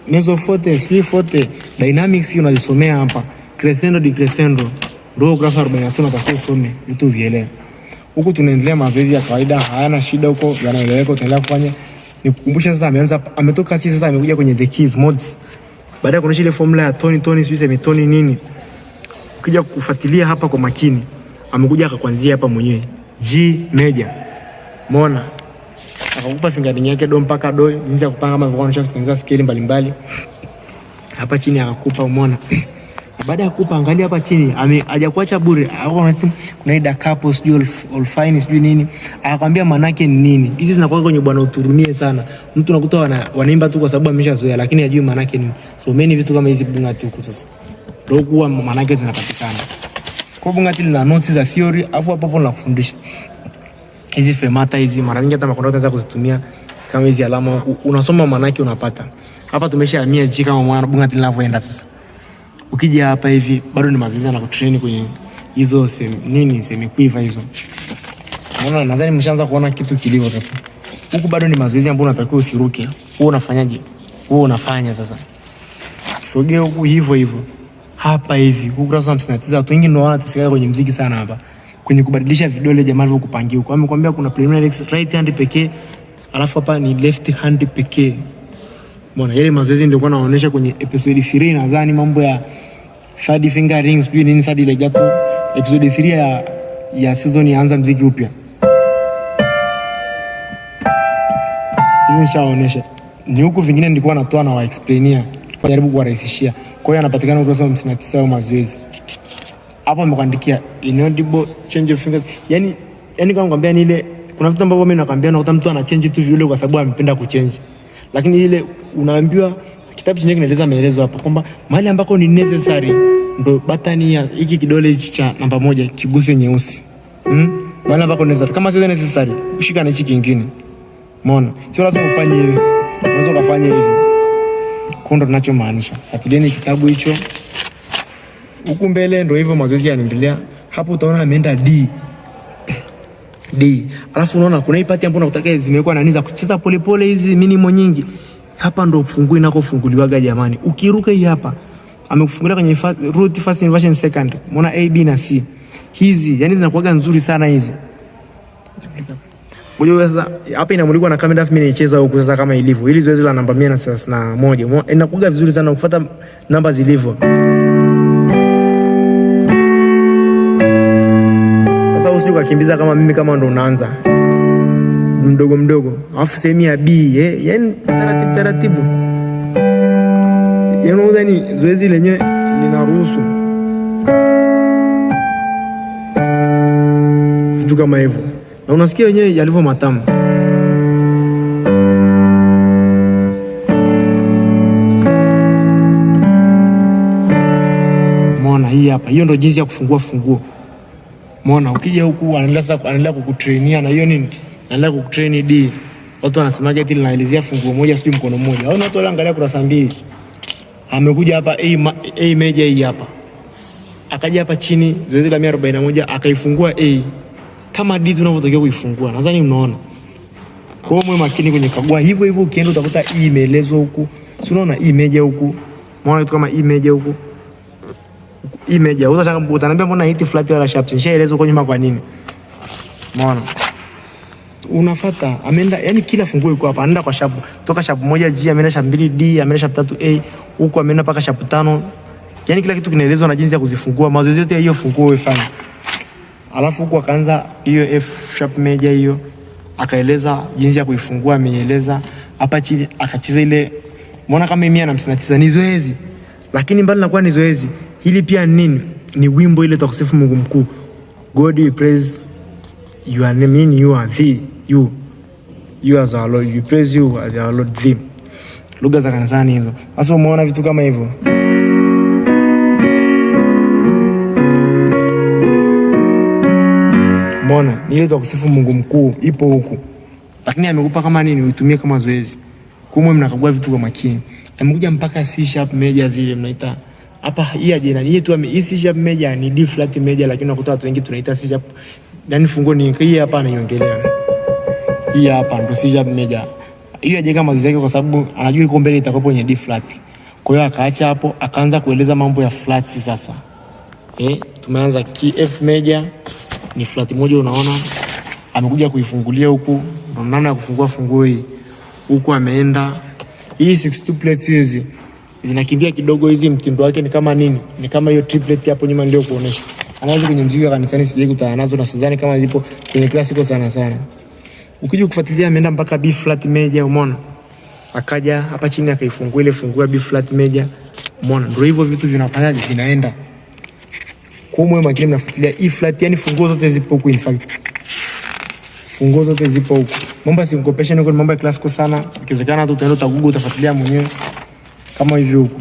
meso forte, sui forte, dynamics unazisomea hapa. Crescendo decrescendo. Ndio ukurasa 47 unatakiwa usome vitu vielewe. Huku tunaendelea mazoezi ya kawaida, hayana shida huko, yanaeleweka, utaendelea kufanya. Nikukumbusha sasa ametoka sisi sasa amekuja kwenye the keys modes. Baada ya kuonyesha ile formula ya toni sio semitoni nini. Ukija kufuatilia hapa kwa makini, amekuja akakuanzia hapa mwenyewe. G major. Umeona? Akakupa fingering yake do mpaka do, jinsi ya kupanga kama vile unataka kutengeneza scale mbalimbali. Hapa chini akakupa, umeona? Baada ya kukupa, angalia hapa chini, hajakuacha bure. Unasema kuna ida capo sijui all fine sijui nini. Akakwambia maana yake ni nini. Hizi zinakuwa kwenye bwana uturumie sana. Mtu unakuta wanaimba tu kwa sababu ameshazoea, lakini hajui maana yake nini. Someni vitu kama hizi Bungati huko sasa. Ndio kuwa maana yake zinapatikana. Kwa Bungati lina notes za theory, afu hapo nakufundisha. Hizi fermata hizi mara nyingi hata makonda unaweza kuzitumia kama hizi alama huku. Unasoma maana yake unapata. Hapa tumeshahamia G kama mwana Bungati linavyoenda sasa. Ukija hapa hivi bado ni mazoezi na kutrain kwenye hizo semi quiver hizo. Unaona, nadhani mshaanza kuona kitu kilivyo sasa. Huku bado ni mazoezi ambayo unatakiwa usiruke. Wewe unafanyaje? Wewe unafanya sasa. Sogea huku hivyo. Hapa hivi. Huku kurasa 59 watu wengi ndio wanateseka kwenye muziki sana hapa. Kwenye kubadilisha vidole jamaa alivyo kupangia huko. Amekwambia kuna preliminary right hand pekee, alafu hapa ni left hand pekee. Mbona yale mazoezi ndio kwa naonyesha kwenye episode 3 nadhani mambo ya third finger rings sijui nini third legato. Episode 3 ya season ya anza muziki upya. Hizi nishaonyesha. Ni huku vingine nilikuwa natoa na wa explainia kwa jaribu kuwarahisishia. Kwa hiyo anapatikana ukurasa wa 59 wa mazoezi. Hapa nimekuandikia inaudible change of fingers. Yaani kama ngambia ni ile kuna vitu ambavyo mimi nakwambia na mtu ana change tu vile kwa sababu amependa kuchange. Lakini ile unaambiwa kitabu chenyewe kinaeleza maelezo hapa kwamba mahali ambako ni necessary ndo batani ya hiki kidole hichi cha namba 1 kiguse nyeusi. Mahali ambako necessary. Kama sio necessary, ushika na hichi kingine. Umeona? Sio lazima ufanye hivi. Unaweza kufanya hivi. Kondo tunachomaanisha. Fuatilieni kitabu hicho. Huku mbele ndo hivyo mazoezi yanaendelea. Hapo utaona ameenda D. Alafu unaona kuna hii pati ambayo unataka zimekuwa nani za kucheza polepole hizi minimo nyingi. Hapa ndo ufungue inakofunguliwaga jamani. Ukiruka hii hapa amekufungulia kwenye root first inversion second. Umeona A, B na C. Hizi yani zinakuwaga nzuri sana hizi. Ngoja sasa hapa inamulikwa na kamera mimi nicheza huku sasa kama ilivyo. Ili zoezi la namba 131. Inakuwaga vizuri sana ukifuata namba zilivyo. Usije ukakimbiza kama mimi kama ndo unaanza mdogo alafu sehemu ya B yani taratibu yani udhani zoezi lenyewe linaruhusu vitu kama hivyo na unasikia wenyewe yalivyo matamu. Umeona hii hapa, hiyo ndo jinsi ya kufungua funguo. Umeona ukija huku anaendelea kukutrainia na hiyo nini? Anaendelea kukutrain D. Watu wanasemaje eti linaelezea funguo moja sio mkono mmoja. Au watu wanaangalia kurasa mbili. Amekuja hapa A major hii hapa. Akaja hapa chini zoezi la 141 akaifungua A. Kama D tunavyotakiwa kuifungua. Nadhani mnaona. Kwa hiyo mwe makini kwenye kagua. Hivyo ukienda utakuta E imeelezwa huku. Si unaona E major huku. Umeona kitu kama E major huku. Imeja utaniambia mbona hiti flat wala sharp nishaeleza huko nyuma kwa nini. Umeona? Unafuata ameenda yani kila funguo iko hapa anaenda kwa sharp toka sharp 1 G ameenda sharp 2 D ameenda sharp 3 A huko ameenda paka sharp 5. Yani kila kitu kinaelezwa na jinsi ya kuzifungua mazoezi yote hiyo funguo ifanye. Alafu huko akaanza hiyo F sharp major hiyo akaeleza jinsi ya kuifungua ameeleza hapa chini akacheza ile. Umeona kama 159 ni zoezi. Lakini mbali na kuwa ni zoezi hili pia nini? Ni wimbo ile tukusifu Mungu mkuu. God we praise you are name, you are thee, you as our Lord, we praise you as our Lord thee. Lugha za kanisani hizo. Sasa umeona vitu kama hivyo. Mbona ile tukusifu Mungu mkuu ipo huku. Lakini amekupa kama nini uitumie kama zoezi. Kumbe mnakagua vitu kwa makini. Amekuja mpaka C sharp major zile mnaita hapa hii aje na hii tu hii C sharp major ni D flat major, lakini unakuta watu wengi tunaita C sharp. Ndani funguo ni hii hapa anaiongelea. Hii hapa ndo C sharp major. Hiyo aje kama zake kwa sababu anajua iko mbele itakuwa kwenye D flat. Kwa hiyo akaacha hapo akaanza kueleza mambo ya flats sasa. Tumeanza key F major ni flat moja, unaona amekuja kuifungulia huku, ndo namna ya kufungua funguo hii. Huku ameenda hii 62 plates hizi zinakimbia kidogo, hizi mtindo wake ni kama nini? Ni kama hiyo triplet hapo nyuma ndio kuonesha. Anaanza kwenye muziki wa kanisani sije kutana nazo na sidhani kama zipo kwenye classical sana sana. Ukija kufuatilia ameenda mpaka B flat major, umeona? Akaja hapa chini akaifungua ile funguo B flat major. Umeona? Ndio hivyo vitu vinafanyaje? Vinaenda. Kwa moyo makini mnafuatilia E flat, yani funguo zote zipo huko, in fact. Funguo zote zipo huko. Mambo ya syncopation huko ni mambo ya classical sana. Ikiwezekana hata utaenda utagugu utafuatilia mwenyewe kama hivyo huko.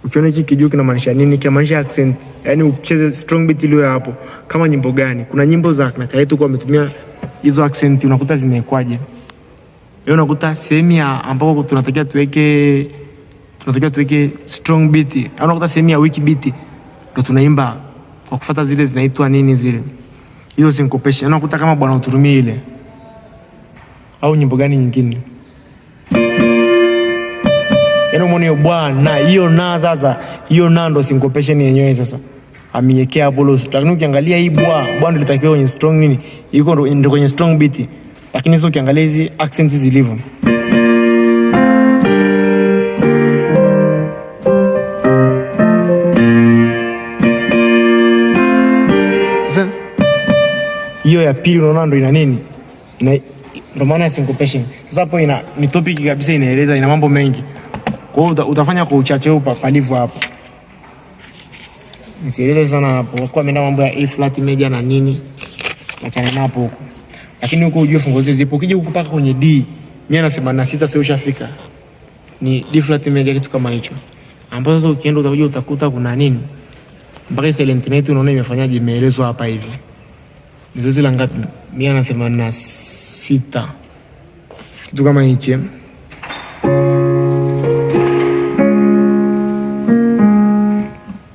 Ukiona hiki kijuu kinamaanisha nini? Kinamaanisha accent. Yani ucheze strong beat ile hapo. Kama nyimbo gani? Kuna nyimbo za kaka yetu kwa ametumia hizo accent, unakuta zimekwaje. Wewe unakuta sehemu ya ambapo tunatakiwa tuweke strong beat. Au unakuta sehemu ya weak beat ndio tunaimba kwa kufuata zile zinaitwa nini zile? Hizo syncopation. Unakuta kama Bwana Uturumie ile. Au nyimbo gani nyingine? Yaani umeona hiyo bwana, hiyo na sasa, hiyo na ndo syncopation yenyewe sasa. Amiyekea hapo low. Lakini ukiangalia hii bwana ndio litakiwa kwenye strong nini? Iko ndio kwenye strong beat. Lakini sio ukiangalia hizi accents zilivyo. Hiyo ya pili unaona ndo ina nini? Ndio maana ya syncopation. Sasa hapo ni topic kabisa, inaeleza, ina mambo mengi. Kwa hiyo utafanya kwa uchache huko palivu hapo. Nisieleze sana hapo. Kwa ameenda mambo ya A flat major na nini? Achana napo huko. Lakini huko ujue funguo zipo. Ukija huko paka kwenye D 186 sio ushafika. Ni D flat major kitu kama hicho. Ambapo sasa ukienda utakuja utakuta kuna nini? Mpaka silent night unaona imefanyaje, imeelezwa hapa hivi. Ni zoezi la ngapi? 186. Kitu kama hicho.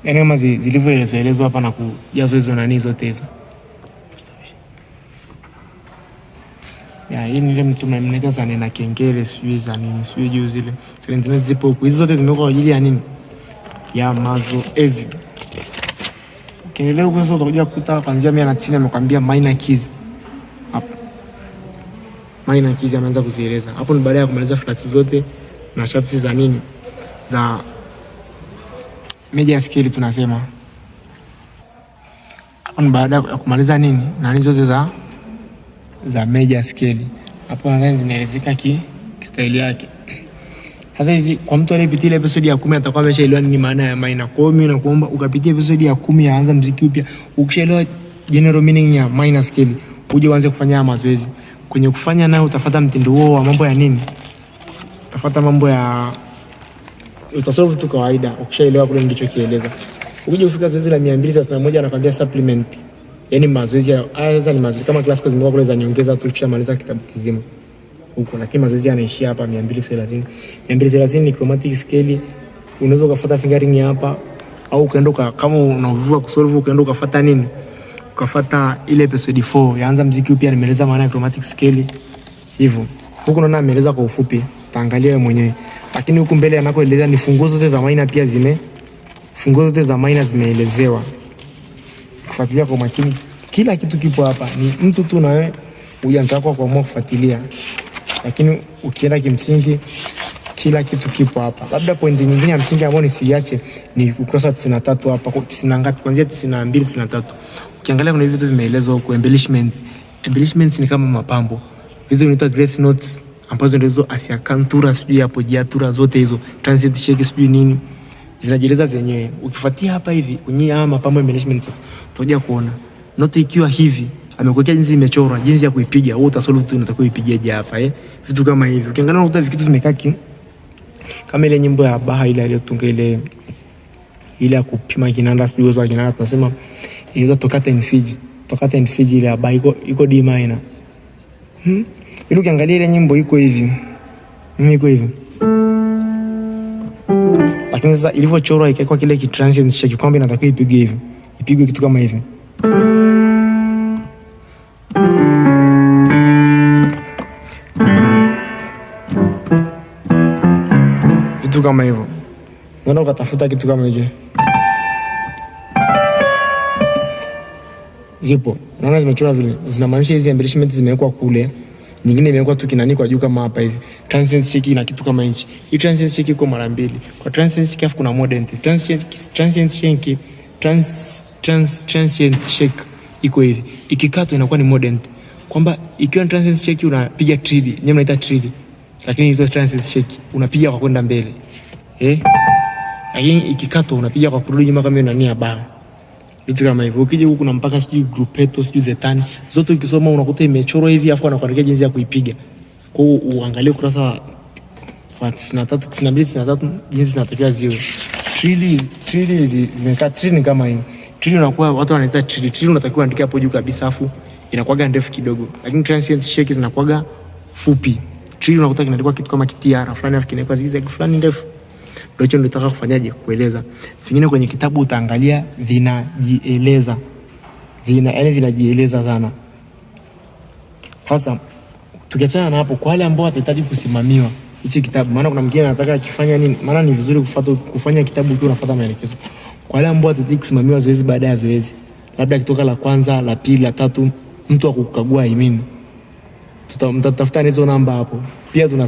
Yaani kama zilivyoelezwa hapa na kujazwa hizo nani zote hizo. Ya hii ni ile mtu mnaita sana na kengele sijui za nini, sijui juu zile. Silent zipo huko. Hizo zote zimewekwa kwa ajili ya nini? Ya mazoezi. Ukiendelea huko sasa utakuja kukuta kuanzia 190 amekwambia minor keys. Hapo. Minor keys ameanza kuzieleza. Hapo ni baada ya kumaliza flats zote na sharps za nini? Za major scale tunasema. Hapo ni baada ya kumaliza nini? Na nini zote za major scale. Hapo nadhani zinaelezeka style yake. Sasa hizi kwa mtu aliyepitia episode ya 10 atakuwa ameshaelewa nini maana ya minor. Kwa hiyo mimi nakuomba ukapitia episode ya 10 ya anza muziki upya. Ukishaelewa general meaning ya minor scale, uje uanze kufanya mazoezi. Kwenye kufanya nayo utafuata mtindo huo wa mambo ya nini? Utafuata mambo ya utasolve tu kawaida. Ukishaelewa kule ndicho kieleza. Ukija kufika zoezi la 231 anakuambia supplement. Yaani mazoezi haya sasa ni mazoezi kama classical zimekuwa kule za nyongeza tu ukishamaliza kitabu kizima huko, lakini mazoezi yanaishia hapa 230. 230 ni chromatic scale. Unaweza kufuata fingering hapa au ukaenda kama unavua kusolve ukaenda ukafuata nini? Ukafuata ile episode 4 yaanza muziki upya, nimeeleza maana ya chromatic scale hivyo. Huko naona ameeleza kwa ufupi, utaangalia wewe mwenyewe. Lakini huko mbele anakoeleza ni funguo zote za minor pia funguo zote za minor zimeelezewa. Kufuatilia kwa makini, kila kitu kipo hapa. Ni mtu tu na wewe uanza kwa kuamua kufuatilia. Lakini ukienda kimsingi kila kitu kipo hapa. Labda pointi nyingine ya msingi ambayo nisiache ni ukurasa wa 93 hapa, kwa 90 ngapi, kuanzia 92 93. Ukiangalia kuna vitu vimeelezwa huko, embellishments. Embellishments ni kama mapambo. Hizo zinaitwa grace notes ambazo ndizo asiakantura sijui hapo jiatura zote hizo. Transit shake sijui nini. Zinajieleza zenyewe. Ukifuatia hapa hivi kwenye haya mapambo embellishments sasa utakuja kuona note ikiwa hivi amekuwekea jinsi imechorwa, jinsi ya kuipiga. Wewe utasolve tu unatakiwa ipigeje hapa vitu kama hivi. Ukiangalia unakuta vitu vimekaa kama ile nyimbo ya Baha ile aliyotunga ile ya kupima kinanda sijui uwezo wa kinanda, tunasema ile Toccata in Fiji ile ya Baha iko D minor. Ili ukiangalia ile nyimbo iko hivi. Mimi iko hivi. Lakini sasa ilivyochorwa ikawekwa kile ki transient shake kwamba inatakiwa ipigwe hivi. Ipigwe kitu kama hivi. Kitu kama hivyo. Unaona ukatafuta kitu kama hicho. Zipo. Unaona zimechorwa vile. Zinamaanisha hizi embellishment zimewekwa kule. Nyingine imewekwa tu kinani kwa juu kama hapa hivi. Transient shake ina kitu kama hichi. Hii transient shake iko mara mbili. Kwa transient shake afu kuna modent. Transient shake iko hivi. Ikikatwa inakuwa ni modent. Kwamba ikiwa transient shake unapiga trili, nyewe mnaita trili. Lakini hizo transient shake unapiga kwa kwenda mbele. Lakini ikikatwa unapiga kwa kurudi nyuma kama unania bao. Vitu kama hivyo. Ukija huku kuna mpaka sijui grupeto, sijui the zote ukisoma unakuta imechorwa hivi afu anakuandikia jinsi ya kuipiga. Kwa hiyo uangalie ukurasa wa 93, 92, 93 jinsi zinatakiwa ziwe. Trili zimekaa trili kama hivi. Trili unakuwa watu wanaita trili. Trili unatakiwa andika hapo juu kabisa afu inakuwa ndefu kidogo. Lakini transient shake zinakuwa fupi. Trili unakuta kinaandikwa kitu kama kitiara fulani afu kinakuwa zigzag fulani ndefu. Ndio hicho nataka kufanyaje kueleza. Vingine kwenye kitabu utaangalia vinajieleza. Yaani vinajieleza sana. Sasa tukiachana na hapo kwa wale ambao watahitaji kusimamiwa hichi kitabu, maana kuna mwingine anataka akifanya nini, maana ni vizuri kufanya kitabu ukiwa unafuata maelekezo. Kwa wale ambao watahitaji kusimamiwa zoezi baada ya zoezi, labda kitoka la kwanza, la pili, la tatu, mtu akukagua mtatafuta hizo namba hapo. Pia tuna